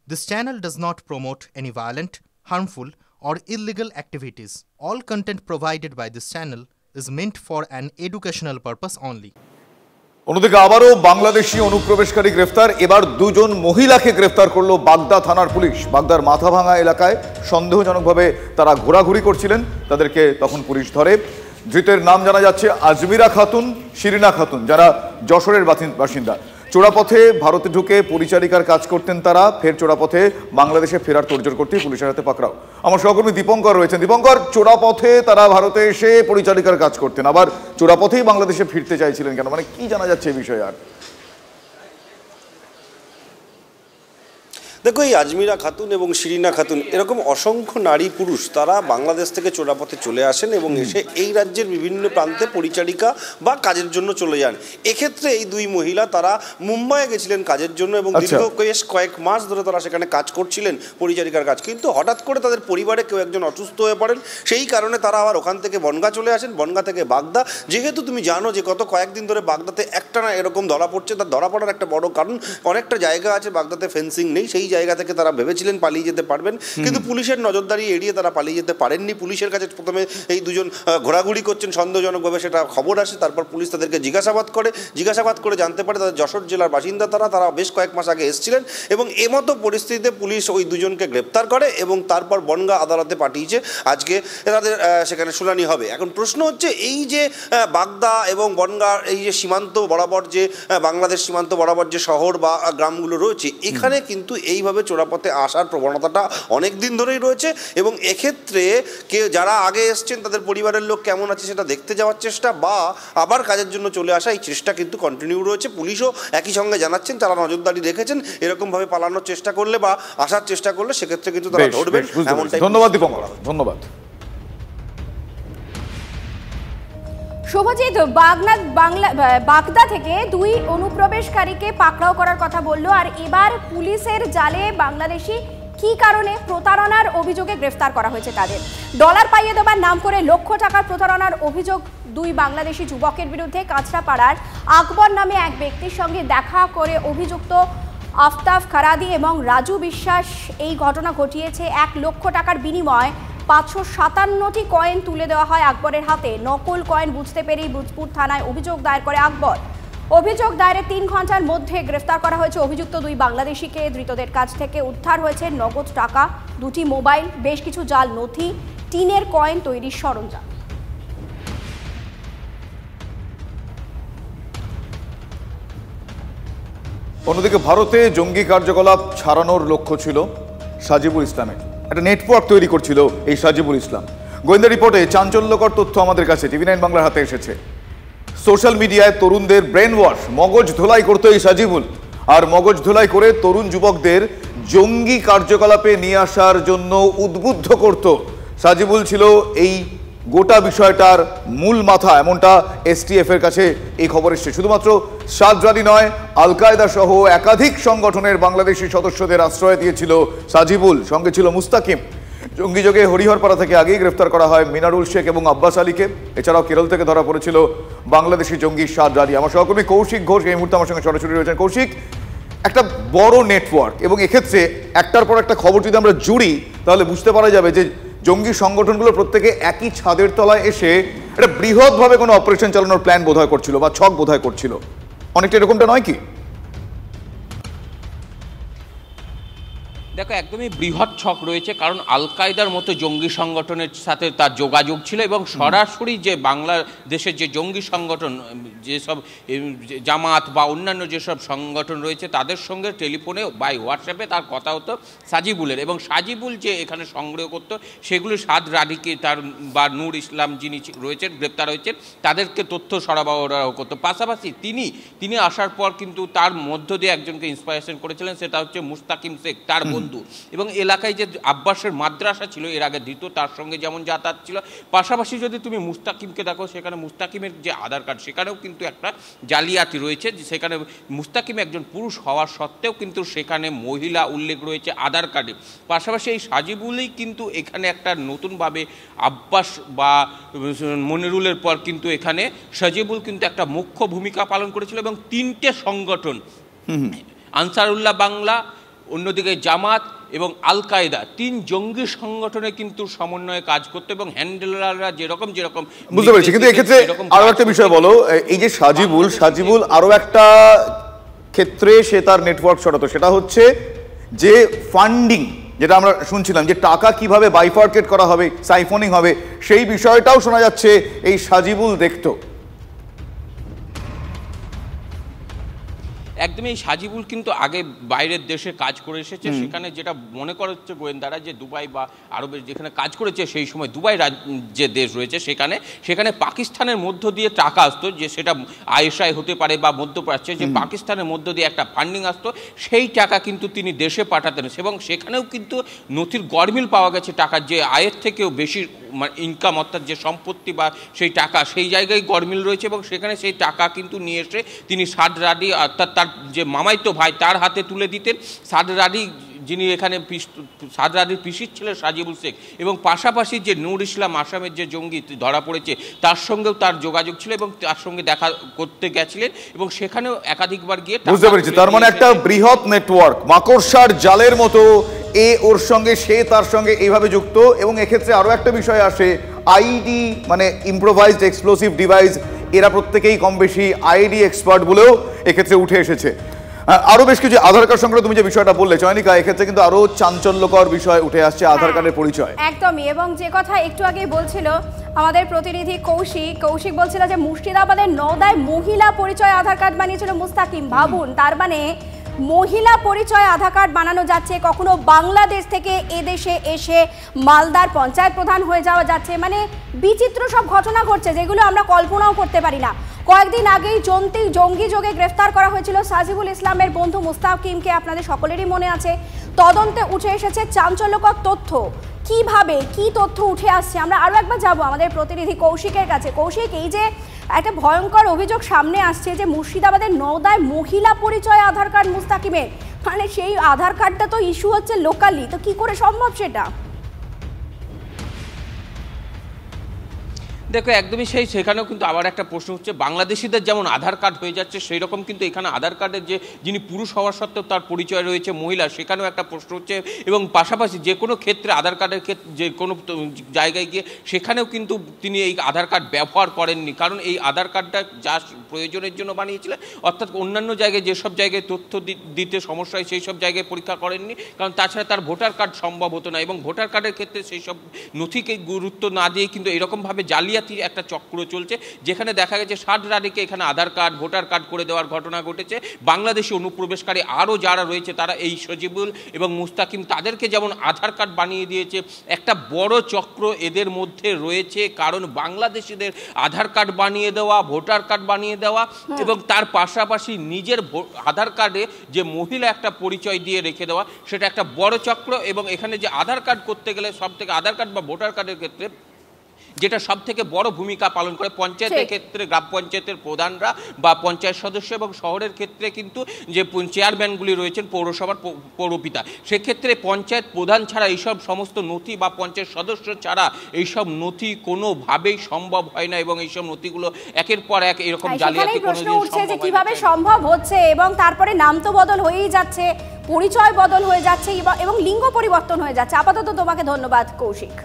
This channel does not promote any violent, harmful, or illegal activities. All content provided by this channel is meant for an educational purpose only. অন্যদিকে আবারও বাংলাদেশি অনুপ্রবেশকারী গ্রেফতার। এবার দুজন মহিলাকে গ্রেফতার করলো বাগদা থানার পুলিশ। বাগদার মাথাভাঙা এলাকায় সন্দেহজনকভাবে তারা ঘোরাঘুরি করছিলেন, তাদেরকে তখন পুলিশ ধরে। ধৃতের নাম জানা যাচ্ছে আজমিরা খাতুন, শিরিনা খাতুন, যারা যশোরের বাসিন্দা। চোরাপথে ভারতে ঢুকে পরিচারিকার কাজ করতেন তারা, ফের চোরাপথে বাংলাদেশে ফেরার তোড়জোড় করতেই পুলিশের হাতে পাকড়াও। আমার সহকর্মী দীপঙ্কর রয়েছেন। দীপঙ্কর, চোরাপথে তারা ভারতে এসে পরিচারিকার কাজ করতেন, আবার চোরাপথেই বাংলাদেশে ফিরতে চাইছিলেন কেন, মানে কি জানা যাচ্ছে এই বিষয়ে? আর দেখো, এই আজমিরা খাতুন এবং শিরিনা খাতুন এরকম অসংখ্য নারী পুরুষ তারা বাংলাদেশ থেকে চোরাপথে চলে আসেন এবং এসে এই রাজ্যের বিভিন্ন প্রান্তে পরিচারিকা বা কাজের জন্য চলে যান। এক্ষেত্রে এই দুই মহিলা তারা মুম্বাইয়ে গেছিলেন কাজের জন্য এবং দীর্ঘ কয়েক মাস ধরে তারা সেখানে কাজ করছিলেন পরিচারিকার কাজ। কিন্তু হঠাৎ করে তাদের পরিবারে কেউ একজন অসুস্থ হয়ে পড়েন, সেই কারণে তারা আবার ওখান থেকে বনগাঁ চলে আসেন, বনগাঁ থেকে বাগদা। যেহেতু তুমি জানো যে গত কয়েকদিন ধরে বাগদাতে একটানা এরকম ধরা পড়ছে, তার ধরা পড়ার একটা বড় কারণ অনেকটা জায়গা আছে বাগদাতে ফেন্সিং নেই, সেই জায়গা থেকে তারা ভেবেছিলেন পালিয়ে যেতে পারবেন, কিন্তু পুলিশের নজরদারি এড়িয়ে তারা পালিয়ে যেতে পারেননি। পুলিশের কাছে প্রথমে এই দুজন ঘোরাঘুরি করছেন সন্দেহজনকভাবে, সেটা খবর আসে। তারপর পুলিশ তাদেরকে জিজ্ঞাসাবাদ করে জানতে পারে তাদের যশোর জেলার বাসিন্দা তারা বেশ কয়েক মাস আগে এসেছিলেন এবং এমতো পরিস্থিতিতে পুলিশ ওই দুজনকে গ্রেপ্তার করে এবং তারপর বনগাঁ আদালতে পাঠিয়েছে। আজকে তাদের সেখানে শুনানি হবে। এখন প্রশ্ন হচ্ছে, এই যে বাগদা এবং বনগাঁ এই যে সীমান্ত বরাবর যে বাংলাদেশ সীমান্ত বরাবর যে শহর বা গ্রামগুলো রয়েছে, এখানে কিন্তু এইভাবে চোরাপথে আসার প্রবণতাটা অনেক দিন ধরেই রয়েছে এবং এক্ষেত্রে যারা আগে এসছেন তাদের পরিবারের লোক কেমন আছে সেটা দেখতে যাওয়ার চেষ্টা বা আবার কাজের জন্য চলে আসা, এই চেষ্টা কিন্তু কন্টিনিউ রয়েছে। পুলিশও একই সঙ্গে জানাচ্ছেন তারা নজরদারি রেখেছেন, এরকমভাবে পালানোর চেষ্টা করলে বা আসার চেষ্টা করলে সেক্ষেত্রে কিন্তু তারা ধরবেন। ধন্যবাদ দীপঙ্কর, ধন্যবাদ। শুভজিৎ, বাগদা থেকে দুই অনুপ্রবেশকারীকে পাকড়াও করার কথা বললো, আর এবার পুলিশের জালে বাংলাদেশি কি কারণে প্রতারণার অভিযোগে গ্রেফতার করা হয়েছে তাদের। ডলার পাইয়ে দেবার নাম করে লক্ষ টাকার প্রতারণার অভিযোগ দুই বাংলাদেশি যুবকের বিরুদ্ধে। কাঁচরাপাড়ার আকবর নামে এক ব্যক্তির সঙ্গে দেখা করে অভিযুক্ত আফতাব খারাদি এবং রাজু বিশ্বাস এই ঘটনা ঘটিয়েছে। 1 লক্ষ টাকার বিনিময়ে 557টি কয়েন তুলে দেওয়া হয় আকবরের হাতে। নকল কয়েন বুঝতে পেরেই বুজপুর থানায় অভিযোগ দায়ের করে আকবর। অভিযোগ দায়েরের 3 ঘন্টার মধ্যে গ্রেফতার করা হয়েছে অভিযুক্ত দুই বাংলাদেশিকে। ধৃতদের কাছ থেকে উদ্ধার হয়েছে নগদ টাকা, 2টি মোবাইল, বেশ কিছু জাল নথি, টিনের কয়েন তৈরির সরঞ্জাম। অন্যদিকে ভারতে জঙ্গি কার্যকলাপ ছাড়ানোর লক্ষ্য ছিল সাজিবুল ইসলামের। একটা নেটওয়ার্ক তৈরি করছিল এই সাজিবুল ইসলাম। গোয়েন্দা রিপোর্টে চাঞ্চল্যকর তথ্য আমাদের কাছে TV9 বাংলার হাতে এসেছে। সোশ্যাল মিডিয়ায় তরুণদের ব্রেন ওয়াশ, মগজ ধোলাই করতো এই সাজিবুল, আর মগজ ধোলাই করে তরুণ যুবকদের জঙ্গি কার্যকলাপে নিয়ে আসার জন্য উদ্বুদ্ধ করত। সাজিবুল ছিল এই গোটা বিষয়টার মূল মাথা, এমনটা STF এর কাছে এই খবর এসেছে। শুধুমাত্র সাদরাদি নয়, আল কায়দা সহ একাধিক সংগঠনের বাংলাদেশি সদস্যদের আশ্রয় দিয়েছিল সাজিবুল, সঙ্গে ছিল মুস্তাকিম। জঙ্গিযোগে হরিহরপাড়া থেকে আগেই গ্রেফতার করা হয় মিনারুল শেখ এবং আব্বাস আলীকে। এছাড়াও কেরল থেকে ধরা পড়েছিল বাংলাদেশি জঙ্গি সাদরাদি। আমার সহকর্মী কৌশিক ঘোষ এই মুহূর্তে আমার সঙ্গে সরাসরি রয়েছেন। কৌশিক, একটা বড় নেটওয়ার্ক এবং এক্ষেত্রে একটার পর একটা খবর যদি আমরা জুড়ি তাহলে বুঝতে পারা যাবে যে জঙ্গি সংগঠনগুলো প্রত্যেকে একই ছাদের তলায় এসে একটা বৃহৎভাবে কোনো অপারেশন চালানোর প্ল্যান বোধহয় করছিল বা ছক বোধহয় করছিল। অনেকটা এরকমটা নয় কি? দেখো, একদমই বৃহৎ ছক রয়েছে, কারণ আল কায়দার মতো জঙ্গি সংগঠনের সাথে তার যোগাযোগ ছিল এবং সরাসরি যে বাংলাদেশের যে জঙ্গি সংগঠন, যেসব জামাত বা অন্যান্য যেসব সংগঠন রয়েছে তাদের সঙ্গে টেলিফোনে বা হোয়াটসঅ্যাপে তার কথা হতো সাজিবুলের। এবং সাজিবুল যে এখানে সংগ্রহ করতো সেগুলো সাদরাদিকে তার বা নূর ইসলাম যিনি রয়েছেন গ্রেপ্তার হয়েছেন তাদেরকে তথ্য সরবরাহ করতো। পাশাপাশি তিনি আসার পর কিন্তু তার মধ্য দিয়ে একজনকে ইন্সপায়ারেশন করেছিলেন, সেটা হচ্ছে মুস্তাকিম শেখ, তার বন্ধু। এবং এলাকায় যে আব্বাসের মাদ্রাসা ছিল এর আগে দিত, তার সঙ্গে যেমন যাতায়াত ছিল। পাশাপাশি যদি তুমি মুস্তাকিমকে দেখো, সেখানে মুস্তাকিমের যে আধার কার্ড সেখানেও কিন্তু একটা জালিয়াতি রয়েছে। সেখানে মুস্তাকিম একজন পুরুষ হওয়ার সত্ত্বেও কিন্তু সেখানে মহিলা উল্লেখ রয়েছে আধার কার্ডে। পাশাপাশি এই সাজিবুলই কিন্তু এখানে একটা নতুনভাবে আব্বাস বা মনিরুলের পর কিন্তু এখানে সাজিবুল কিন্তু একটা মুখ্য ভূমিকা পালন করেছিল এবং 3টে সংগঠন আনসারুল্লাহ বাংলা, অন্যদিকে জামাত এবং আল কায়দা, 3 জঙ্গি সংগঠনে কিন্তু সমন্বয়ে কাজ করতে এবং হ্যান্ডেলাররা যেরকম বুঝতে পেরেছি। কিন্তু এক্ষেত্রে আরো একটা বিষয় বলো, এই যে সাজিবুল আরো একটা ক্ষেত্রে সে তার নেটওয়ার্ক ছড়াতো, সেটা হচ্ছে যে ফান্ডিং, যেটা আমরা শুনছিলাম যে টাকা কিভাবে বাইফার্কেট করা হবে, সাইফোনিং হবে, সেই বিষয়টাও শোনা যাচ্ছে এই সাজিবুল দেখতো। একদমই এই সাজিবুল কিন্তু আগে বাইরের দেশে কাজ করে এসেছে, সেখানে যেটা মনে করা হচ্ছে গোয়েন্দারা যে দুবাই বা আরবের যেখানে কাজ করেছে সেই সময় দুবাই যে দেশ রয়েছে সেখানে পাকিস্তানের মধ্য দিয়ে টাকা আসতো, যে সেটা আয়েশায় হতে পারে বা মধ্যপ্রাচ্যে, যে পাকিস্তানের মধ্য দিয়ে একটা ফান্ডিং আসতো, সেই টাকা কিন্তু তিনি দেশে পাঠাতেন এবং সেখানেও কিন্তু নথির গরমিল পাওয়া গেছে টাকার, যে আয়ের থেকেও বেশি ইনকাম অর্থাৎ যে সম্পত্তি বা সেই টাকা সেই জায়গায় গরমিল রয়েছে এবং সেখানে সেই টাকা কিন্তু নিয়ে এসে তিনি সাদ রাডি অর্থাৎ তার যে মামাইতো ভাই তার হাতে তুলে দিতেন। সাদ রাডি যিনি এখানে সাদ রাডির পিসির ছিলেন সাজিবুল শেখ, এবং পাশাপাশি যে নূর ইসলাম আসামের যে জঙ্গি ধরা পড়েছে তার সঙ্গেও তার যোগাযোগ ছিল এবং তার সঙ্গে দেখা করতে গেছিলেন এবং সেখানেও একাধিকবার গিয়ে বুঝতে পেরেছি। তার মানে একটা বৃহৎ নেটওয়ার্ক, মাকড়সার জালের মতো ওর সঙ্গে সে তার সঙ্গে এইভাবে যুক্ত। এবং এক্ষেত্রে আরো একটা বিষয় আসে, আইডি মানে ইম্প্রোভাইজড এক্সপ্লোসিভ ডিভাইস, এরা প্রত্যেকেই কম বেশি আইডি এক্সপার্ট বলেও এক্ষেত্রে উঠে এসেছে। আরো বেশ কিছু আধার কার্ড সংক্রান্ত তুমি যে বিষয়টা বললে চয়নিকা, এক্ষেত্রে কিন্তু আরো চাঞ্চল্যকর বিষয় উঠে আসছে আধার কার্ডের পরিচয়। একদমই, এবং যে কথা একটু আগে বলছিল আমাদের প্রতিনিধি কৌশিক বলছিল যে মুর্শিদাবাদের নওদায় মহিলা পরিচয় আধার কার্ড বানিয়েছিল মুস্তাকিম। ভাবুন, তার মানে মহিলা পরিচয় আধার কার্ড বানানো যাচ্ছে, কখনো বাংলাদেশ থেকে এদেশে এসে মালদার পঞ্চায়েত প্রধান হয়ে যাওয়া যাচ্ছে, মানে বিচিত্র সব ঘটনা ঘটছে যেগুলো আমরা কল্পনাও করতে পারি না। কয়েকদিন আগেই জঙ্গি যোগে গ্রেফতার করা হয়েছিল সাজিবুল ইসলামের বন্ধু মুস্তাকিমকে, আপনাদের সকলেরই মনে আছে। তদন্তে উঠে এসেছে চাঞ্চল্যকর তথ্য। কিভাবে কি তথ্য উঠে আসছে আমরা আরও একবার যাব আমাদের প্রতিনিধি কৌশিকের কাছে। কৌশিক, এই যে একটা ভয়ঙ্কর অভিযোগ সামনে আসছে যে মুর্শিদাবাদের নওদায় মহিলা পরিচয় আধার কার্ড মুস্তাকিমের, মানে সেই আধার কার্ডটা তো ইস্যু হচ্ছে লোকালি, তো কি করে সম্ভব সেটা? দেখো একদমই সেখানেও কিন্তু আবার একটা প্রশ্ন হচ্ছে, বাংলাদেশিদের যেমন আধার কার্ড হয়ে যাচ্ছে সেই রকম কিন্তু এখানে আধার কার্ডের যে যিনি পুরুষ হওয়ার সত্ত্বেও তার পরিচয় রয়েছে মহিলা, সেখানেও একটা প্রশ্ন হচ্ছে। এবং পাশাপাশি যে কোনো ক্ষেত্রে আধার কার্ডের ক্ষেত্রে যে কোনো জায়গায় গিয়ে সেখানেও কিন্তু তিনি এই আধার কার্ড ব্যবহার করেননি, কারণ এই আধার কার্ডটা যা প্রয়োজনের জন্য বানিয়েছিলেন, অর্থাৎ অন্যান্য জায়গায় যেসব জায়গায় তথ্য দিতে সমস্যা হয় সেই সব জায়গায় পরীক্ষা করেননি, কারণ তাছাড়া তার ভোটার কার্ড সম্ভব হতো না। এবং ভোটার কার্ডের ক্ষেত্রে সেই সব নথিকে গুরুত্ব না দিয়ে কিন্তু এরকমভাবে জালিয়াতি একটা চক্র চলছে, যেখানে দেখা গেছে সাদ রাডিকে এখানে আধার কার্ড ভোটার কার্ড করে দেওয়ার ঘটনা ঘটেছে। বাংলাদেশি অনুপ্রবেশকারী আরও যারা রয়েছে তারা এই সাজিবুল এবং মুস্তাকিম তাদেরকে যেমন আধার কার্ড বানিয়ে দিয়েছে, একটা বড় চক্র এদের মধ্যে রয়েছে, কারণ বাংলাদেশিদের আধার কার্ড বানিয়ে দেওয়া, ভোটার কার্ড বানিয়ে দেওয়া এবং তার পাশাপাশি নিজের আধার কার্ডে যে মহিলা একটা পরিচয় দিয়ে রেখে দেওয়া, সেটা একটা বড় চক্র। এবং এখানে যে আধার কার্ড করতে গেলে সব থেকে আধার কার্ড বা ভোটার কার্ডের ক্ষেত্রে যেটা সব থেকে বড় ভূমিকা পালন করে পঞ্চায়েতের ক্ষেত্রে গ্রাম পঞ্চায়েতের প্রধানরা বা পঞ্চায়েত সদস্য, এবং শহরের ক্ষেত্রে কিন্তু যে চেয়ারম্যানগুলি রয়েছেন পৌরসভার পৌরপিতা, সেক্ষেত্রে পঞ্চায়েত প্রধান ছাড়া এইসব সমস্ত নথি বা পঞ্চায়েত সদস্য ছাড়া এইসব নথি কোনোভাবেই সম্ভব হয় না। এবং এইসব নথিগুলো একের পর এক এরকম জালিয়াতি প্রশ্ন উঠছে যে কিভাবে সম্ভব হচ্ছে, এবং তারপরে নাম তো বদল হয়েই যাচ্ছে, পরিচয় বদল হয়ে যাচ্ছে এবং লিঙ্গ পরিবর্তন হয়ে যাচ্ছে। আপাতত তোমাকে ধন্যবাদ কৌশিক।